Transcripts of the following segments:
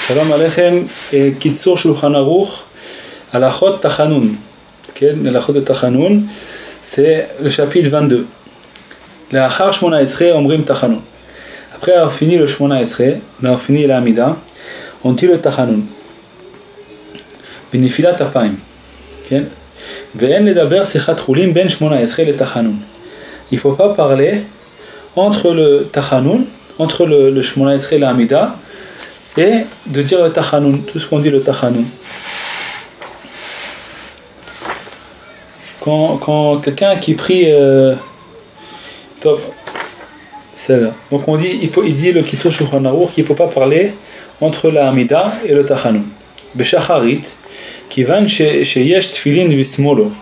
Shalom Aleichem, Kitzur Shulchan Aruch, Halachot Tachanun. Halachot de Tachanun, c'est le chapitre 22. L'achar Shmona Esrei Omrim Tachanun. Après avoir fini le Shmona Esrei, avoir fini l'Amida, on dit le Tachanun. B'nefilat apayim. Ve'en ledaber sichat chulin ben Shmona Esrei le Tachanun. Il ne faut pas parler entre le Tachanun, entre le Shmona Esrei et l'Amida, et de dire le Tachanun, tout ce qu'on dit le Tachanun. Quand quelqu'un qui prie, top, c'est là. Donc on dit, il dit le Kitzur Shulchan Aruch qu'il ne faut pas parler entre la Amida et le Tachanun. Beshacharit, kivan sheyesh tfilin vismolo,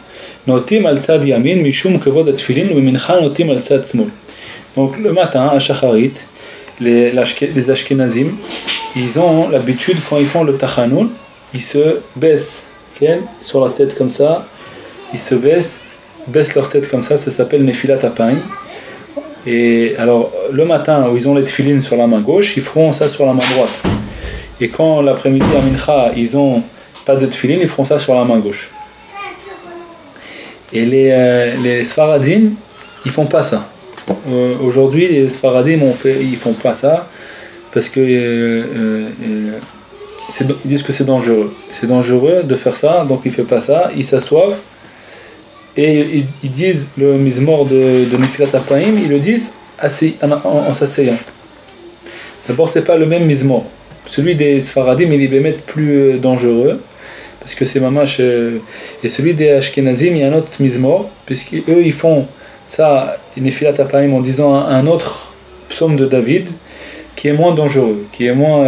notim al tzad yamin mishum kevod atfilin umincha notim al tzad smol. Donc le matin à Shacharit, les Ashkenazim, ils ont l'habitude, quand ils font le Tachanun, ils se baissent sur la tête comme ça, ils se baissent leur tête comme ça s'appelle Nefilat Apayim. Et alors le matin où ils ont les tefilines sur la main gauche, ils feront ça sur la main droite. Et quand l'après-midi à Mincha, ils ont pas de tefilines, ils feront ça sur la main gauche. Et les Sfaradim, ils font pas ça. Aujourd'hui, les Sfaradim ils font pas ça parce que ils disent que c'est dangereux. C'est dangereux de faire ça, donc ils ne font pas ça. Ils s'assoivent et ils disent le mizmor de Nefilat Apayim, ils le disent en s'asseyant. D'abord, c'est pas le même mizmor. Celui des Sfaradim, il est bémet plus dangereux parce que c'est mamash. Et celui des Ashkenazim, il y a un autre mizmor, puisqu'eux ils font ça, Nefilat Apayim, en disant un autre psaume de David qui est moins dangereux, qui est moins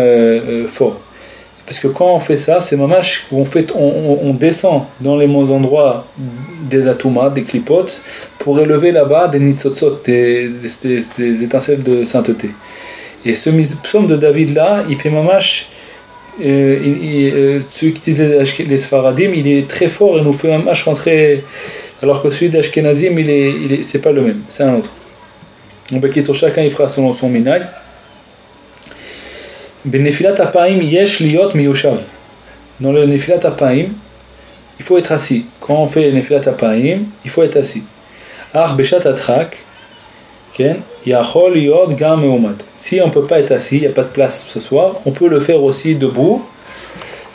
fort. Parce que quand on fait ça, c'est mamash où on descend dans les endroits de la Touma, des clipotes, pour élever là-bas des nitzotzot, des étincelles de sainteté. Et ce psaume de David là, il fait mamash, ceux qui disent les Sfaradim, il est très fort et nous fait mamash rentrer, alors que celui d'Ashkenazim, c'est pas le même, c'est un autre. Donc chacun il fera son minag. Nefilat Apayim yesh liot miyoshav. Dans le Nefilat Apayim, il faut être assis. Quand on fait Nefilat Apayim, il faut être assis. Ar beshat atrak, yachol liot gam meumad. Si on ne peut pas être assis, il n'y a pas de place ce soir, on peut le faire aussi debout.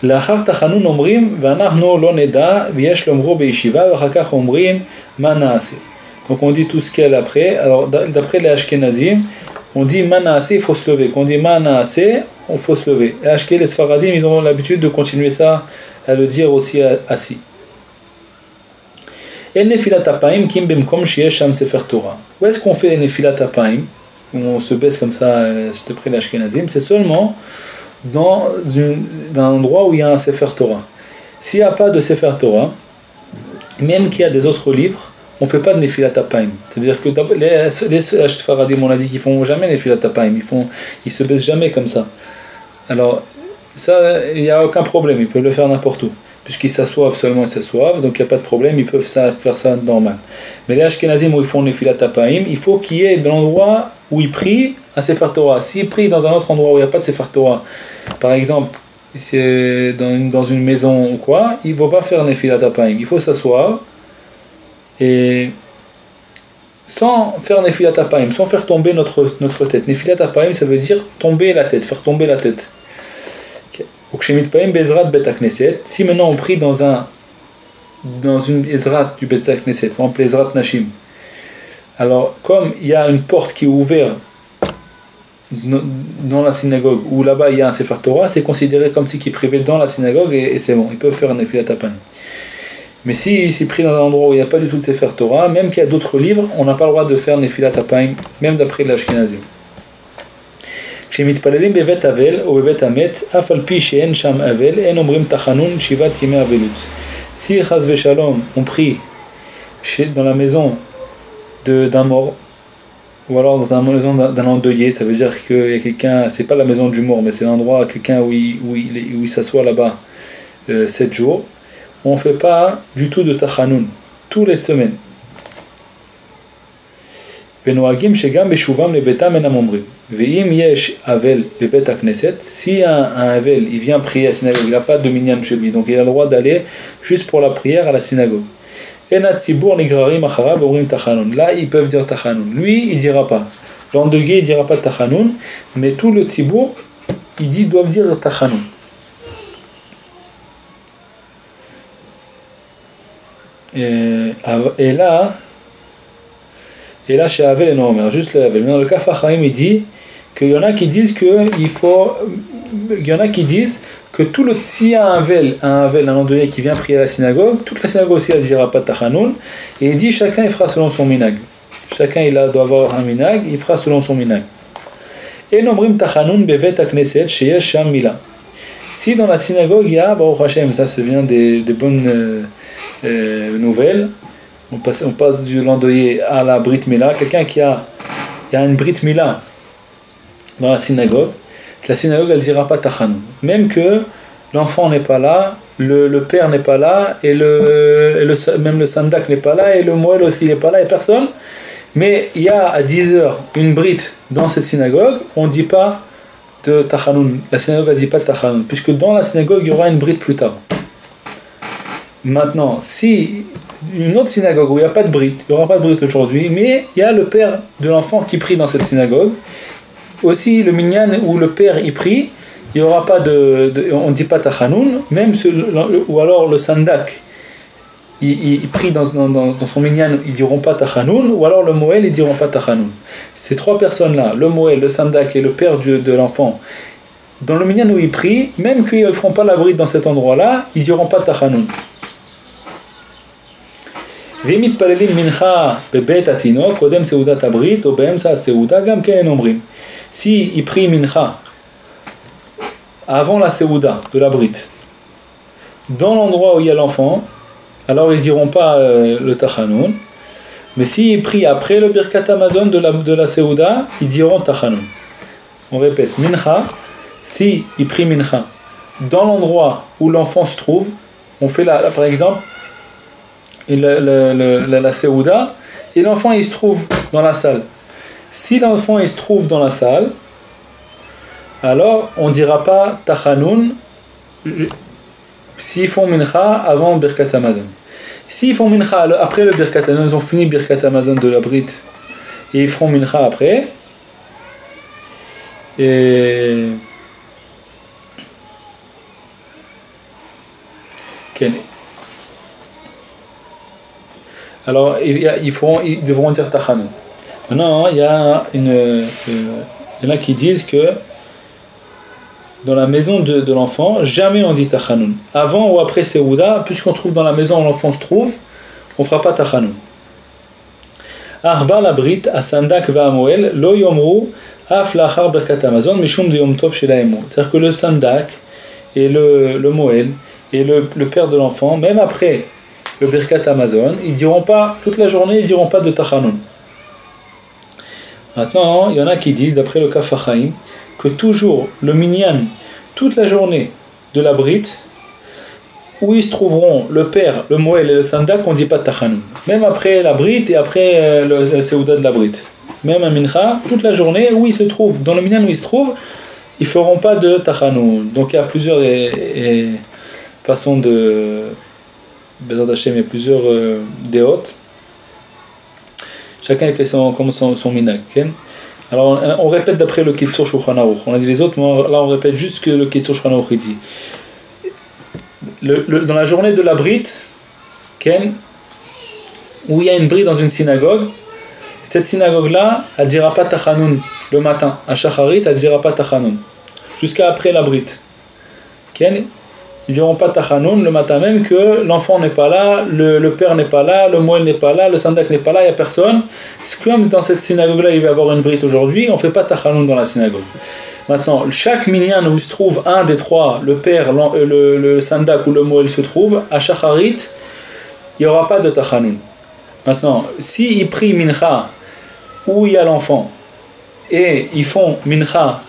L'achar tachanun omrim v'anachno lo neda v'yesh lomro be'yeshiva v'achakach omrim ma naaseh. Donc on dit tout ce qu'il y a après. Alors d'après les Ashkenazim, on dit manaaseh, il faut se lever. Quand on dit manaaseh, il faut se lever. Et les Sfaradim, ils ont l'habitude de continuer ça, à le dire aussi assis. Et Nefilat Apayim kim bemkom sheyesh sham sefer Torah. Où est-ce qu'on fait Nefilat Apayim, où on se baisse comme ça, c'est près de l'Ashkenazim? C'est seulement dans un endroit où il y a un sefer Torah. S'il n'y a pas de sefer Torah, même qu'il y a des autres livres, on ne fait pas de Nefilat Apayim. C'est-à-dire que les Sfaradim, on a dit qu'ils ne font jamais Nefilat Apayim, ils se baissent jamais comme ça. Alors, ça, il n'y a aucun problème, ils peuvent le faire n'importe où. Puisqu'ils s'assoivent seulement, ils s'assoivent, donc il n'y a pas de problème, ils peuvent faire ça normal. Mais les Ashkenazim où ils font Nefilat Apayim, il faut qu'il y ait dans l'endroit où ils prient un Sefer Torah. S'ils prient dans un autre endroit où il n'y a pas de Sefer Torah, par exemple, c'est dans une maison ou quoi, il ne faut pas faire Nefilat Apayim. Il faut s'asseoir et sans faire Nefilat Apayim, sans faire tomber notre tête. Nefilat Apayim, ça veut dire tomber la tête, faire tomber la tête. Si maintenant on prie dans une Ezrat du Bet Knesset, par exemple l'Ezrat Nashim, alors comme il y a une porte qui est ouverte dans la synagogue, où là-bas il y a un Sefer Torah, c'est considéré comme si qu'ils privaient dans la synagogue et c'est bon, ils peuvent faire un Nefilat Apayim. Mais si c'est pris dans un endroit où il n'y a pas du tout de Sefer Torah, même qu'il y a d'autres livres, on n'a pas le droit de faire Nefilat Apayim, même d'après l'Ashkenazim. כשמתפללים בבית אבל או בבית המת, אף על פי שאין שם אבל, אין אומרים תחנון שבעת ימי אבלות. Si chas v'shalom, on prie dans la maison d'un mort, ou alors dans la maison d'un endeuillé, ça veut dire qu'il y a quelqu'un, c'est pas la maison du mort, mais c'est l'endroit, quelqu'un où il s'assoit là-bas 7 jours, on ne fait pas du tout de tachanun, tous les semaines. ונוהגים שגם בשובם לביתם אינם אומרים. ואם יש אבל בבית הכנסת, si un אבל, il vient prier à la synagogue, il n'a pas de minyan chez lui, donc il a le droit d'aller juste pour la prière à la synagogue. En הציבור נגררים אחריו ואומרים תחנון. Là, ils peuvent dire תחנון. Lui, il ne dira pas. L'endeuillé, il ne dira pas תחנון, mais tout le ציבור, ils doivent dire תחנון. Et là, chez Havel et Nomer, juste le Havel. Mais dans le Kaf HaChaim, il dit qu'il y en a qui disent que tout le s'il y a un endeuillé qui vient prier à la synagogue, toute la synagogue aussi elle dira pas tachanoun, et il dit chacun il fera selon son minag. Chacun doit avoir un minag, il fera selon son minag. Et nomrim tachanoun bevet akneset sheyesh sham mila. Si dans la synagogue il y a Baruch Hashem, ça vient des bonnes nouvelles. On passe du l'endeuillé à la Brit Mila. Quelqu'un il y a une Brit Mila dans la synagogue elle dira pas tachanoun. Même que l'enfant n'est pas là, le père n'est pas là, et même le sandak n'est pas là, et le moël aussi n'est pas là, et personne. Mais il y a à 10h une Brit dans cette synagogue, on ne dit pas de tachanoun. La synagogue ne dit pas de tachanoun, puisque dans la synagogue il y aura une Brit plus tard. Maintenant, si une autre synagogue où il n'y a pas de Brit, il n'y aura pas de Brit aujourd'hui, mais il y a le père de l'enfant qui prie dans cette synagogue, aussi le minyan où le père y prie, il n'y aura pas on ne dit pas tachanoun, même ou alors le sandak, il prie dans son minyan, ils ne diront pas tachanoun, ou alors le moël, ils ne diront pas tachanoun. Ces trois personnes-là, le moël, le sandak et le père de l'enfant, dans le minyan où ils prient, même qu'ils ne feront pas la Brit dans cet endroit-là, ils ne diront pas tachanoun. ואם מתפללים מנחה בבית התינוק, קודם סעודת הברית, או באמצע הסעודה, גם כן אומרים. Si il prie mincha avant la seuda de la Brit, dans l'endroit où il y a l'enfant, alors ils diront pas le tachanoun. Mais si il prie après le birkat hamazon de la seuda, ils diront tachanoun. On répète, mincha, si il prie mincha dans l'endroit où l'enfant se trouve, on fait par exemple la seuda, et l'enfant il se trouve dans la salle. Si l'enfant il se trouve dans la salle, alors on ne dira pas tachanoun s'ils font mincha avant birkat hamazon. S'ils font mincha après le birkat hamazon, ils ont fini birkat hamazon de la Brit et ils feront mincha après. Et alors ils devront dire tachanoun. Maintenant il y en a qui disent que dans la maison de l'enfant jamais on dit tachanoun. Avant ou après seuda, puisqu'on trouve dans la maison où l'enfant se trouve, on ne fera pas tachanoun. Arba la Brit asandak va moel lo yomru af lachar birkat hamazon mishum de yom tov shelaemu. C'est-à-dire que le sandak et le moel et le père de l'enfant, même après le birkat hamazon, ils diront pas toute la journée, ils diront pas de tachanoun. Maintenant, il y en a qui disent, d'après le Kaf HaChaim, que toujours le minyan, toute la journée de la Brit, où ils se trouveront le père, le moël et le sandak, on ne dit pas de tachanoun. Même après la Brit et après le seuda de la Brit. Même à mincha, toute la journée où ils se trouvent, dans le minyan où ils se trouvent, ils ne feront pas de tachanoun. Donc il y a plusieurs façons de... Bezat Hashem, il y a plusieurs déotes. Chacun fait son minag. Okay? Alors on répète d'après le Kitzur Shulchan Aruch. On a dit les autres, mais là on répète juste ce que le Kitzur Shulchan Aruch dit. Dans la journée de la Brit, okay, où il y a une Brit dans une synagogue, cette synagogue-là, elle ne dira pas tachanoun le matin. À Shacharit, elle ne dira pas tachanoun. Jusqu'à après la Brit. Okay? Ils ne diront pas tachanoun le matin même que l'enfant n'est pas là, le père n'est pas là, le moël n'est pas là, le sandak n'est pas là, il n'y a personne. C'est comme dans cette synagogue-là, il va y avoir une Brit aujourd'hui, on ne fait pas tachanoun dans la synagogue. Maintenant, chaque minyan où il se trouve un des trois, le père, le sandak ou le moël se trouve, à Shacharit, il n'y aura pas de tachanoun. Maintenant, s'ils prient mincha où il y a l'enfant et ils font mincha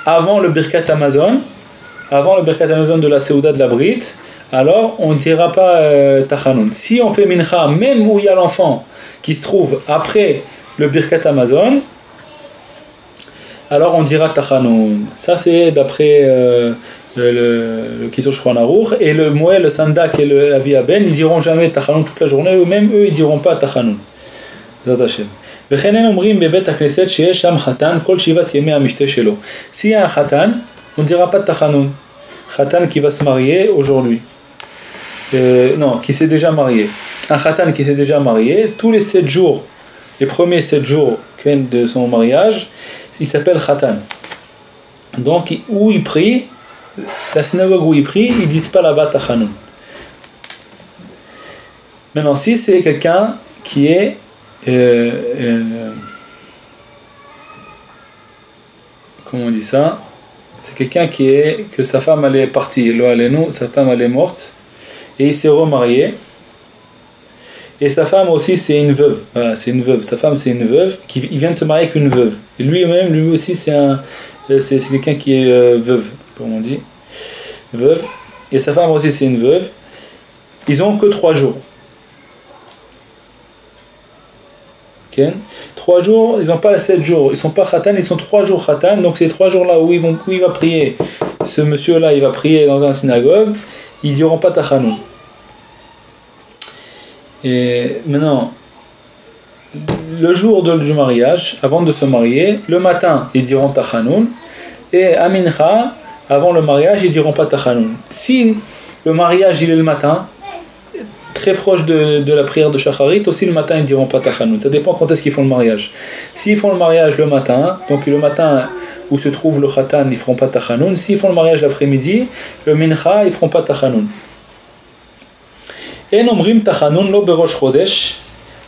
avant le birkat hamazon, avant le birkat hamazon de la seuda de la Brit, alors on ne dira pas tachanoun. Si on fait mincha même où il y a l'enfant qui se trouve après le Birkat Amazon, alors on dira Tachanoun. Ça c'est d'après le Kiso Shulchan Aruch. Et le Moël, le Sandak et le Avi Aben, ils diront jamais Tachanoun toute la journée, ou même eux ils diront pas Tachanoun. S'il y a un Khatan, on ne dira pas Tachanoun. Khatan qui va se marier aujourd'hui. Non, qui s'est déjà marié. Un Khatan qui s'est déjà marié, tous les 7 jours, les premiers 7 jours de son mariage, il s'appelle Khatan. Donc, où il prie, la synagogue où il prie, ils disent pas là-bas Tachanoun. Maintenant, si c'est quelqu'un qui est comment on dit ça? C'est quelqu'un que sa femme elle est partie, sa femme elle est morte, et il s'est remarié. Et sa femme aussi c'est une veuve. Voilà, c'est une veuve. Sa femme c'est une veuve. Il vient de se marier avec une veuve. Et lui-même, lui aussi c'est quelqu'un qui est veuve, comme on dit. Veuve. Et sa femme aussi c'est une veuve. Ils ont que 3 jours. Okay. 3 jours, ils n'ont pas 7 jours, ils sont pas khatan, ils sont 3 jours khatan, donc ces 3 jours là où il va prier, ce monsieur là il va prier dans une synagogue, ils diront pas tachanoun. Et maintenant, le jour du mariage, avant de se marier, le matin ils diront tachanoun, et à mincha, avant le mariage ils diront pas tachanoun. Si le mariage il est le matin, très proche de la prière de Shacharit, aussi le matin ils ne diront pas Tachanoun. Ça dépend quand est-ce qu'ils font le mariage. S'ils font le mariage le matin, donc le matin où se trouve le Khatan, ils ne feront pas Tachanoun. S'ils font le mariage l'après-midi, le Mincha, ils ne feront pas Tachanoun. Et nomrim Tachanoun lo berosh chodesh.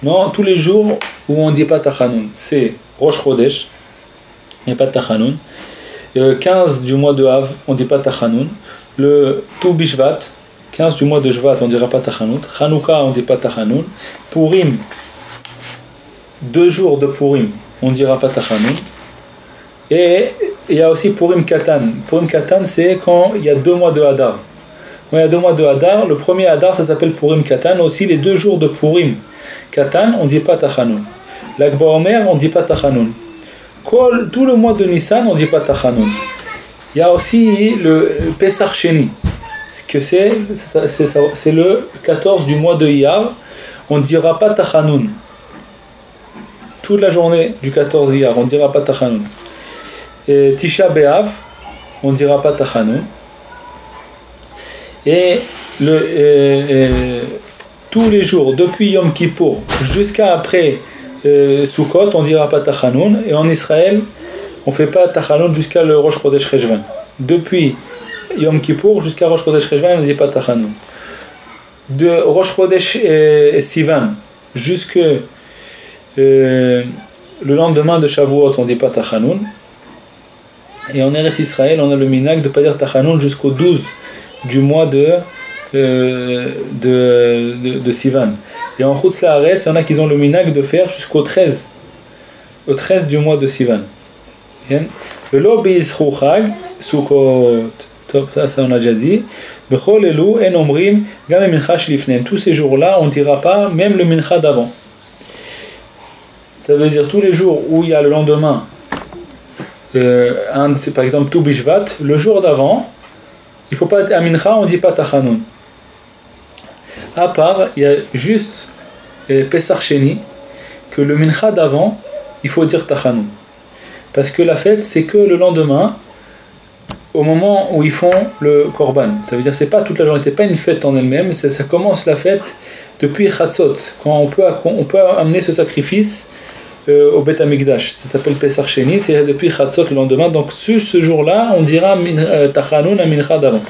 Non, tous les jours où on ne dit pas Tachanoun, c'est Rosh Chodesh, il n'y a pas de Tachanoun. 15 du mois de Av, on ne dit pas Tachanoun. Le Tou Bishvat, 15 du mois de Shvat, on ne dira pas Tachanoun. Chanukah, on ne dit pas Tachanoun. Purim, 2 jours de Purim, on ne dira pas Tachanoun. Et il y a aussi Purim Katan. Purim Katan, c'est quand il y a 2 mois de Hadar. Quand il y a 2 mois de Hadar, le premier Hadar, ça s'appelle Purim Katan. Aussi, les 2 jours de Purim Katan, on ne dit pas Tachanoun. L'Akba Omer, on ne dit pas Tachanoun. Tout le mois de Nissan, on ne dit pas Tachanoun. Il y a aussi le Pesach Sheni. Que c'est le 14 du mois de Iyar, on ne dira pas Tachanoun. Toute la journée du 14 Iyar, on ne dira pas Tachanoun. Et Tisha B'Av, on ne dira pas Tachanoun. Et tous les jours, depuis Yom Kippour jusqu'à après Sukkot, on ne dira pas Tachanoun. Et en Israël, on ne fait pas Tachanoun jusqu'à le Rosh Chodesh Cheshvan. Depuis Yom Kippour jusqu'à Rosh Chodesh Cheshvan, on ne dit pas Tachanoun. De Rosh Chodesh Sivan jusque le lendemain de Shavuot, on ne dit pas Tachanoun. Et en Eretz Israël, on a le minhag de ne pas dire Tachanoun jusqu'au 12 du mois de Sivan. Et en Chutz La'aretz, il y en a qui ont le minhag de faire jusqu'au 13. Au 13 du mois de Sivan. Le lo be'izchu chag, Sukkot. Ça on a déjà dit. Tous ces jours-là, on ne dira pas même le mincha d'avant. Ça veut dire tous les jours où il y a le lendemain, c'est par exemple Tou Bishvat, le jour d'avant, il ne faut pas à mincha, on ne dit pas Tachanoun. À part, il y a juste Pesach Sheni, que le mincha d'avant, il faut dire Tachanoun. Parce que la fête, c'est que le lendemain, au moment où ils font le korban. Ça veut dire que c'est pas toute la journée, c'est pas une fête en elle-même, ça commence la fête depuis Chatzot, quand on peut amener ce sacrifice au Beth Amikdash. Ça s'appelle Pesach Sheni, c'est depuis Chatzot le lendemain. Donc sur ce jour-là, on dira Tachanoun à Mincha d'avant.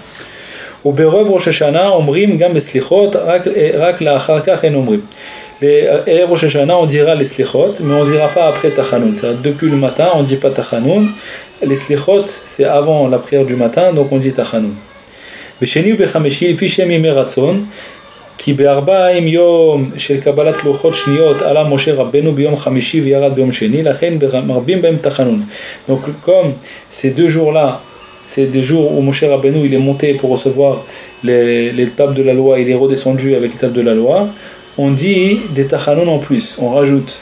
Au Berov Rosh Hashanah, Omrim Gam Eslichot, Rak La'achar Kach En Omrim. Les Erev Rosh Hashanah, on dira les Slichot, mais on ne dira pas après Tachanoun. Depuis le matin, on ne dit pas Tachanoun. Les Slichot, c'est avant la prière du matin, donc on dit Tachanoun. B'sheni u'bechameshi, lefi shem yemei ratzon, ki be'arba'im yom shel kabalat lochot shniyot ala Moshe Rabbeinu b'yom chamishi v'yarad b'yom sheni, lachen marbim b'hem Tachanoun. Donc comme ces 2 jours-là, c'est des jours où Moshe Rabbeinu il est monté pour recevoir les tables de la loi, il est redescendu avec les tables de la loi, on dit des Tachanoun en plus, on rajoute.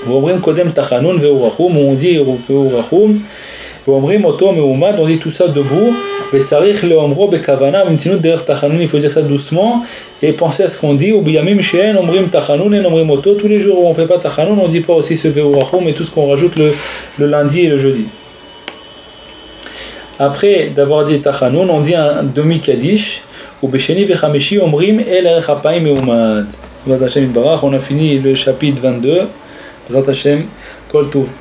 ואומרים קודם תחנון והוא רחום, on dit והוא רחום, ואומרים אותו מעומד, on dit tout ça debout, וצריך לאומרו בכוונה, במצינות דרך תחנון, il faut dire ça doucement, et penser à ce qu'on dit, ou בימים שאין אומרים תחנון, אין אומרים אותו, tous les jours où on fait pas תחנון, on dit pas aussi ce והוא רחום, et tout ce qu'on rajoute le lundi et le jeudi. Après d'avoir dit תחנון, on dit un demi-kaddish, ou בשני וחמישי אומרים אל ערך אפיים מעומד. בעזרת השם יתברך, on a fini le chapitre 22, בעזרת השם, כל טוב.